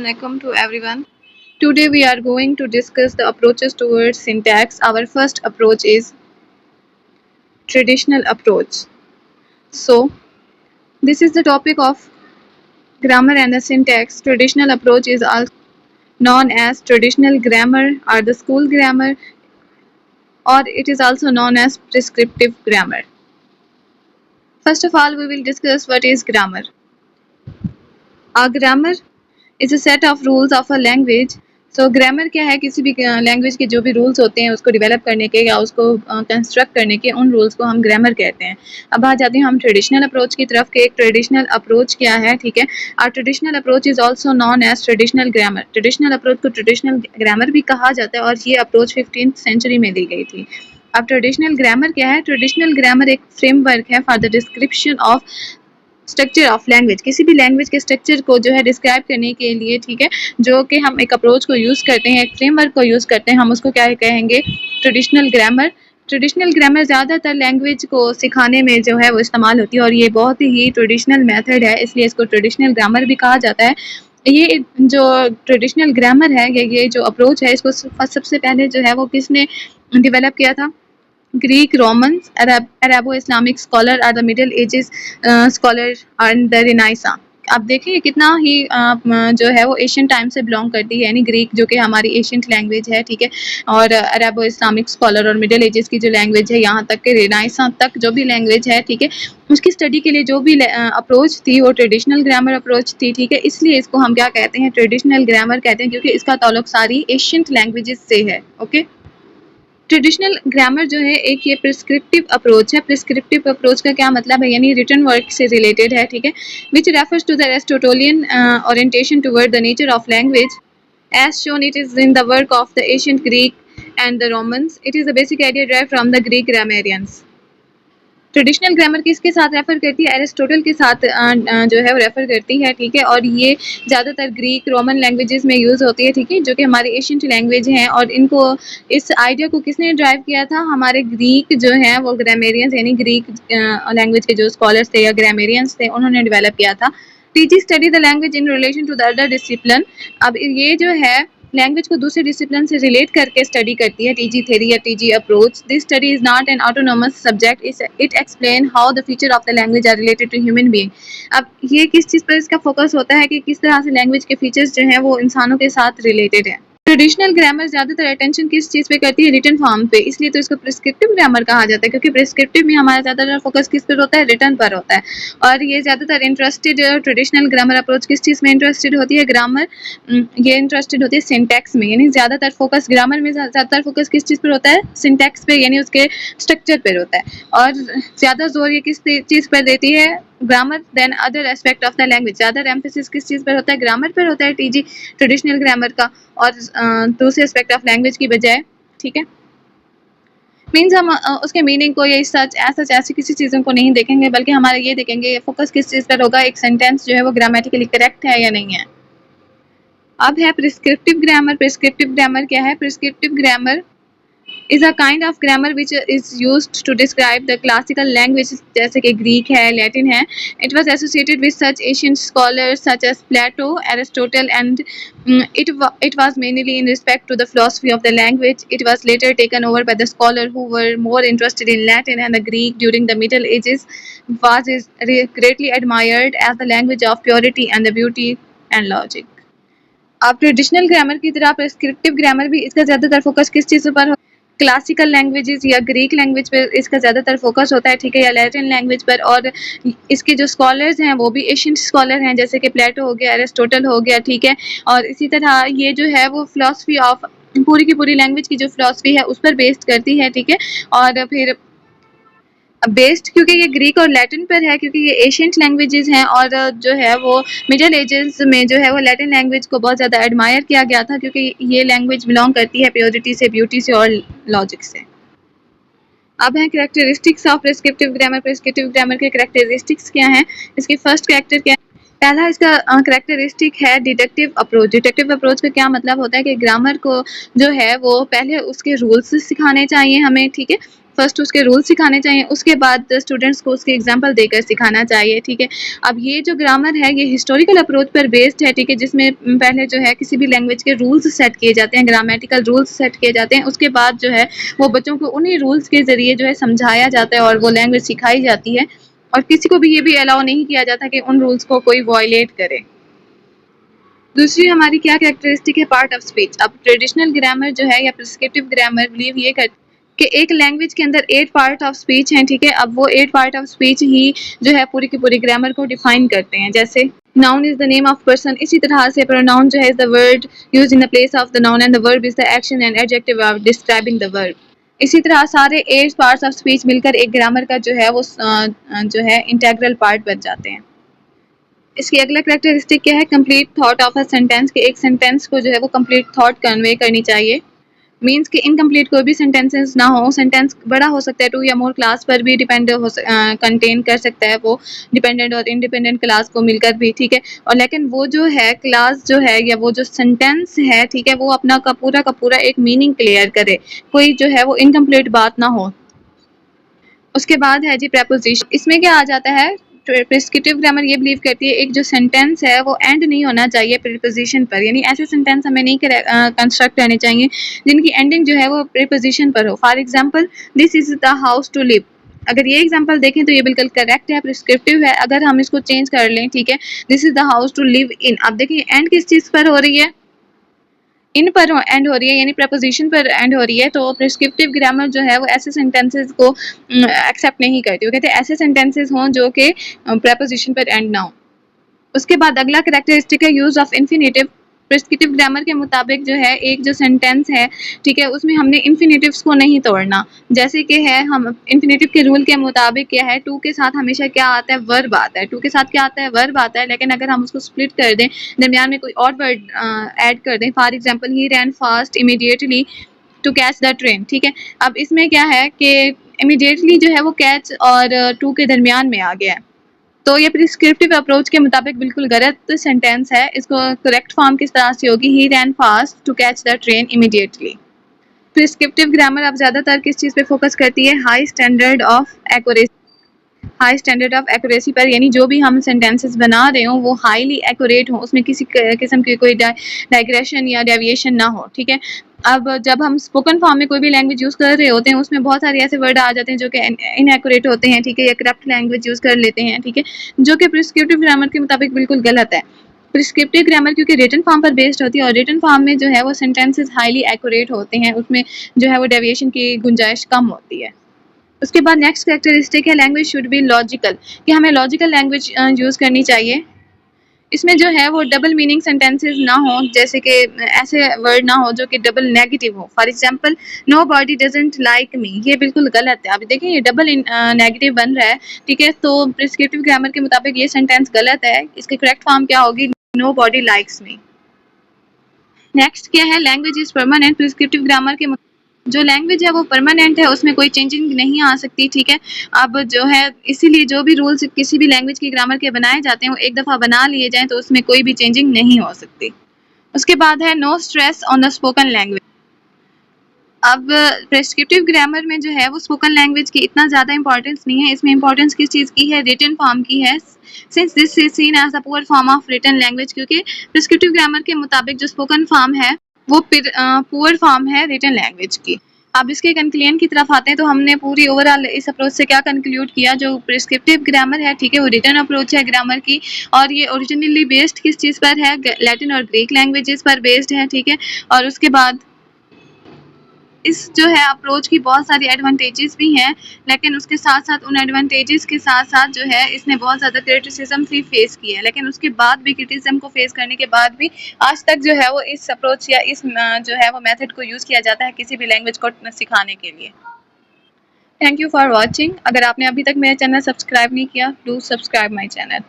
Assalamualaikum to everyone. Today we are going to discuss the approaches towards syntax. Our first approach is traditional approach. So, this is the topic of grammar and the syntax. Traditional approach is also known as traditional grammar or the school grammar, or it is also known as prescriptive grammar. First of all, we will discuss what is grammar. A grammar is a set of rules of a language. So grammar क्या है, किसी भी language के जो भी rules होते हैं उसको डेवलप करने के या उसको कंस्ट्रक्ट करने के, उन रूल्स को हम ग्रामर कहते हैं। अब आ जाते हैं हम ट्रेडिशनल अप्रोच की तरफ। के एक ट्रेडिशनल अप्रोच क्या है, ठीक है। और traditional approach is also known as traditional grammar. Traditional approach को ट्रेडिशनल ग्रामर भी कहा जाता है और ये अप्रोच 15th सेंचुरी में दी गई थी। अब ट्रेडिशनल ग्रामर क्या है? ट्रेडिशनल ग्रामर एक फ्रेमवर्क है for the description of structure of language. किसी भी लैंग्वेज के स्ट्रक्चर को जो है डिस्क्राइब करने के लिए, ठीक है, जो कि हम एक अप्रोच को यूज़ करते हैं, एक फ्रेमवर्क को यूज़ करते हैं, हम उसको क्या कहेंगे? Traditional grammar. ट्रेडिशनल ग्रामर ज़्यादातर लैंग्वेज को सिखाने में जो है वो इस्तेमाल होती है और ये बहुत ही ट्रेडिशनल मेथड है, इसलिए इसको ट्रेडिशनल ग्रामर भी कहा जाता है। ये जो ट्रेडिशनल ग्रामर है, ये जो अप्रोच है, इसको सबसे पहले जो है वो किसने डेवलप किया था? Greek, Romans, Arabo-Islamic scholar are the Middle Ages scholar and the Renaissance। आप देखिए कितना ही जो है वो एशियन टाइम से बिलोंग करती है, यानी ग्रीक जो कि हमारी एशियंट लैंग्वेज है, ठीक है, और अरबो इस्लामिक स्कॉलर और मिडिल एजेस की जो लैंग्वेज है, यहाँ तक के रेनाइसा तक जो भी लैंग्वेज है, ठीक है, उसकी स्टडी के लिए जो भी अप्रोच थी वो ट्रेडिशनल ग्रामर अप्रोच थी, ठीक है। इसलिए इसको हम क्या कहते हैं? ट्रेडिशनल ग्रामर कहते हैं, क्योंकि इसका ताल्लुक सारी एशियंट लैंग्वेजेस से है। ओके। ट्रेडिशनल ग्रामर जो है एक ये प्रिस्क्रिप्टिव अप्रोच है। प्रिस्क्रिप्टिव अप्रोच का क्या मतलब है? यानी रिटन वर्क से रिलेटेड है, ठीक है, which refers to the Aristotelian orientation toward the nature of language as shown it is in the work of the ancient Greek and the Romans. It is the basic idea derived from the Greek grammarians. Traditional grammar किसके साथ refer करती है? Aristotle के साथ जो है वो refer करती है, ठीक है, और ये ज़्यादातर ग्रीक रोमन लैंग्वेजेस में यूज़ होती है, ठीक है, जो कि हमारी एशियंट लैंग्वेज हैं। और इनको, इस आइडिया को किसने ड्राइव किया था? हमारे ग्रीक जो हैं वो ग्रामेरियंस, यानी ग्रीक लैंग्वेज के जो स्कॉलर्स थे या ग्रामेरियंस थे, उन्होंने डेवलप किया था। TG study the language in relation to the other discipline. अब ये जो है लैंग्वेज को दूसरे डिसिप्लिन से रिलेट करके स्टडी करती है, टीजी थ्योरी या TG approach. This study is not an autonomous subject, it explain how the feature of the language are related to human being. अब ये किस चीज़ पर इसका फोकस होता है कि किस तरह से लैंग्वेज के फीचर्स जो हैं वो इंसानों के साथ रिलेटेड है। ट्रेडिशनल ग्रामर ज़्यादातर अटेंशन किस चीज़ पे करती है? रिटन फॉर्म पे, इसलिए तो इसको प्रिस्क्रिप्टिव ग्रामर कहा जाता है, क्योंकि प्रिस्क्रिप्टिव में हमारा ज़्यादातर फोकस किस पर होता है? रिटन पर होता है। और ये ज़्यादातर इंटरेस्टेड, ट्रेडिशनल ग्रामर अप्रोच किस चीज़ में इंटरेस्टेड होती है? ग्रामर, ये इंटरेस्टेड होती है सिंटैक्स में, यानी ज़्यादातर फोकस ग्रामर में ज़्यादातर फोकस किस चीज़ पर होता है? सिंटैक्स पे, यानी उसके स्ट्रक्चर पर होता है। और ज़्यादा जोर ये किस चीज़ पर देती है? Grammar then other aspect of the language. ज़्यादा एम्फेसिस किस चीज़ पर होता है? ग्रामर पर होता है, टीजी ट्रेडिशनल ग्रामर का, और दूसरे एस्पेक्ट ऑफ लैंग्वेज की बजाय, ठीक है। मीन्स हम उसके मीनिंग को या सच ऐसी किसी चीज़ों को नहीं देखेंगे, बल्कि हमारा ये देखेंगे फोकस किस चीज़ पर होगा, एक सेंटेंस जो है वो ग्रामेटिकली करेक्ट है या नहीं है। अब है प्रिस्क्रिप्टिव ग्रामर। प्रिस्क्रिप्टिव ग्रामर क्या है? Prescriptive grammar is a kind of grammar which is used to describe the classical language, जैसे कि ग्रीक है, लैटिन है। It was associated with such ancient scholars such as Plato, Aristotle, and it was mainly in respect to the philosophy of the language. It was later taken over by the scholars who were more interested in Latin and the Greek during the Middle Ages. Was greatly admired as the language of purity and the beauty and logic. अब traditional grammar की तरह prescriptive grammar भी, इसका ज़्यादातर focus किस चीज़ पर? Classical languages या ग्रीक लैंग्वेज पर इसका ज़्यादातर फोकस होता है, ठीक है, या लैटिन लैंग्वेज पर। और इसके जो स्कॉलर्स हैं वो भी एशियंट स्कॉलर हैं, जैसे कि प्लेटो हो गया, एरिस्टोटल हो गया, ठीक है। और इसी तरह ये जो है वो फिलॉसफी ऑफ पूरी की पूरी लैंग्वेज की जो फिलॉसफी है उस पर बेस्ड करती है, ठीक है। और फिर बेस्ड क्योंकि ये ग्रीक और लैटिन पर है, क्योंकि ये एशियंट लैंग्वेजेस हैं, और जो है वो मिडिल एजेस में जो है वो लैटिन लैंग्वेज को बहुत ज़्यादा एडमायर किया गया था, क्योंकि ये लैंग्वेज बिलोंग करती है प्योरिटी से, ब्यूटी से और लॉजिक से। अब है characteristics of prescriptive grammar. Prescriptive grammar के कैरेक्टरिस्टिक्स क्या हैं? इसकी फर्स्ट कैरेक्टर क्या है? पहला इसका कैरेक्टरिस्टिक है डिडक्टिव अप्रोच। डिडक्टिव अप्रोच का क्या मतलब होता है कि ग्रामर को जो है वो पहले उसके रूल्स सिखाने चाहिए हमें, ठीक है, फर्स्ट उसके रूल सिखाने चाहिए, उसके बाद स्टूडेंट्स को उसके एग्जाम्पल देकर सिखाना चाहिए, ठीक है। अब ये जो ग्रामर है ये हिस्टोरिकल अप्रोच पर बेस्ड है, ठीक है, जिसमें पहले जो है किसी भी लैंग्वेज के रूल्स सेट किए जाते हैं, ग्रामेटिकल रूल्स सेट किए जाते हैं, उसके बाद जो है वो बच्चों को उन्हीं रूल्स के ज़रिए जो है समझाया जाता है और वो लैंग्वेज सिखाई जाती है, और किसी को भी ये भी अलाउ नहीं किया जाता कि उन रूल्स को कोई वायलेट करे। दूसरी हमारी क्या कैरेक्टरिस्टिक है, पार्ट ऑफ स्पीच। अब ट्रेडिशनल ग्रामर जो है या प्रिस्क्रिप्टिव ग्रामर बिलीव ये कर कि एक लैंग्वेज के अंदर 8 पार्ट ऑफ स्पीच हैं, ठीक है। अब वो 8 पार्ट ऑफ स्पीच ही जो है पूरी की पूरी ग्रामर को डिफाइन करते हैं। जैसे noun is the name of person, इसी तरह से प्रोनाउन जो है is the word used in the place of the noun and the verb is the action and adjective of describing the verb. इसी तरह सारे 8 पार्ट्स ऑफ स्पीच मिलकर एक ग्रामर का जो है वो जो है इंटेग्रल पार्ट बन जाते हैं। इसकी अगला कैरेक्टरिस्टिक क्या है, complete thought of a sentence, के एक सेंटेंस को जो है वो कंप्लीट थॉट कन्वे करनी चाहिए। मीन्स कि इनकम्प्लीट कोई भी सेंटेंसेस ना हो, सेंटेंस बड़ा हो सकता है, 2 या मोर क्लास पर भी डिपेंड हो कंटेन कर सकता है, वो डिपेंडेंट और इंडिपेंडेंट क्लास को मिलकर भी, ठीक है। और लेकिन वो जो है क्लास जो है या वो जो सेंटेंस है, ठीक है, वो अपना का पूरा एक मीनिंग क्लियर करे, कोई जो है वो इनकम्प्लीट बात ना हो। उसके बाद है जी प्रेपोजिशन। इसमें क्या आ जाता है, प्रिस्क्रिप्टिव ग्रामर ये बिलीव करती है एक जो सेंटेंस है वो एंड नहीं होना चाहिए प्रीपोजिशन पर, यानी ऐसे सेंटेंस हमें नहीं कंस्ट्रक्ट करने चाहिए जिनकी एंडिंग जो है वो प्रीपोजिशन पर हो। For example, this is the house to live. अगर ये एग्जांपल देखें तो ये बिल्कुल करेक्ट है, प्रिस्क्रिप्टिव है। अगर हम इसको चेंज कर लें, ठीक है, this is the house to live in, अब देखिए एंड किस चीज़ पर हो रही है, इन पर एंड हो रही है, यानी प्रपोजिशन पर एंड हो रही है। तो प्रिस्क्रिप्टिव ग्रामर जो है वो ऐसे सेंटेंसेस को एक्सेप्ट नहीं करती, वो कहते हैं ऐसे सेंटेंसेस हों जो कि प्रपोजिशन पर एंड ना हो। उसके बाद अगला कैरेक्टरिस्टिक है use of infinitive. Prescriptive grammar के मुताबिक जो है एक जो सेंटेंस है, ठीक है, उसमें हमने इन्फिनेटिव्स को नहीं तोड़ना। जैसे कि है हम इन्फिनेटिव के रूल के मुताबिक क्या है, टू के साथ हमेशा क्या आता है, वर्ब आता है। टू के साथ क्या आता है, वर्ब आता है। लेकिन अगर हम उसको स्प्लिट कर दें, दरमियान में कोई और वर्ड ऐड कर दें, for example he ran fast immediately to catch the train, ठीक है। अब इसमें क्या है कि इमीडिएटली जो है वो कैच और टू के दरमियान में आ गया है, तो ये प्रिस्क्रिप्टिव अप्रोच के मुताबिक बिल्कुल गलत सेंटेंस है। इसको करेक्ट फॉर्म किस तरह से होगी, he ran fast to catch the train immediately. Prescriptive grammar अब ज़्यादातर किस चीज़ पे फोकस करती है, high standard of accuracy. High standard of accuracy पर, यानी जो भी हम सेंटेंसेस बना रहे हों वो हाईली एक्यूरेट हो, उसमें किसी किस्म की कोई डाइग्रेशन या डेविएशन ना हो, ठीक है। अब जब हम स्पोकन फॉर्म में कोई भी लैंग्वेज यूज़ कर रहे होते हैं उसमें बहुत सारे ऐसे वर्ड आ जाते हैं जो कि इनएक्यूरेट होते हैं, ठीक है, या करप्ट लैंग्वेज यूज़ कर लेते हैं, ठीक है, जो कि प्रिस्क्रिप्टिव ग्रामर के मुताबिक बिल्कुल गलत है। प्रिस्क्रिप्टिव ग्रामर क्योंकि रिटन फॉर्म पर बेस्ड होती है और रिटन फॉर्म में जो है वो सेंटेंसेस हाईली एक्यूरेट होते हैं, उसमें जो है वो डेविएशन की गुंजाइश कम होती है। उसके बाद नेक्स्ट कैरेक्टरिस्टिक है लैंग्वेज शुड बी लॉजिकल, कि हमें लॉजिकल लैंग्वेज यूज़ करनी चाहिए। इसमें जो है वो डबल मीनिंग सेंटेंसेस ना हो, जैसे कि ऐसे वर्ड ना हो जो कि डबल नेगेटिव हो। For example, nobody doesn't like me, ये बिल्कुल गलत है। अब देखिए ये डबल नेगेटिव बन रहा है, ठीक है, तो प्रिस्क्रिप्टिव ग्रामर के मुताबिक ये सेंटेंस गलत है। इसकी करेक्ट फॉर्म क्या होगी, nobody likes me. Next क्या है, language is permanent. Prescriptive grammar के जो लैंग्वेज है वो परमानेंट है, उसमें कोई चेंजिंग नहीं आ सकती, ठीक है। अब जो है इसीलिए जो भी रूल्स किसी भी लैंग्वेज की ग्रामर के बनाए जाते हैं वो एक दफ़ा बना लिए जाएं तो उसमें कोई भी चेंजिंग नहीं हो सकती। उसके बाद है no stress on the spoken language. अब प्रेस्क्रिप्टिव ग्रामर में जो है वो स्पोकन लैंग्वेज की इतना ज़्यादा इंपॉर्टेंस नहीं है, इसमें इंपॉर्टेंस किस चीज़ की है, रिटन फॉर्म की है। Since this is seen as a poor form of written language, क्योंकि प्रेस्क्रिप्टिव ग्रामर के मुताबिक जो स्पोकन फॉर्म है वो पुअर फॉर्म है रिटन लैंग्वेज की। अब इसके कंक्लूजन की तरफ आते हैं, तो हमने पूरी ओवरऑल इस अप्रोच से क्या कंक्लूड किया, जो प्रिस्क्रिप्टिव ग्रामर है, ठीक है, वो रिटन अप्रोच है ग्रामर की, और ये ओरिजिनली बेस्ड किस चीज़ पर है, लैटिन और ग्रीक लैंग्वेजेस पर बेस्ड है, ठीक है। और उसके बाद इस जो है अप्रोच की बहुत सारी एडवांटेजेस भी हैं, लेकिन उसके साथ साथ उन एडवांटेजेस के साथ साथ जो है इसने बहुत ज़्यादा क्रिटिसिज्म भी फेस की है। लेकिन उसके बाद भी, क्रिटिसिज्म को फेस करने के बाद भी आज तक जो है वो इस अप्रोच या इस जो है वो मेथड को यूज़ किया जाता है किसी भी लैंग्वेज को सिखाने के लिए। Thank you for watching. अगर आपने अभी तक मेरा चैनल सब्सक्राइब नहीं किया, डू सब्सक्राइब माई चैनल।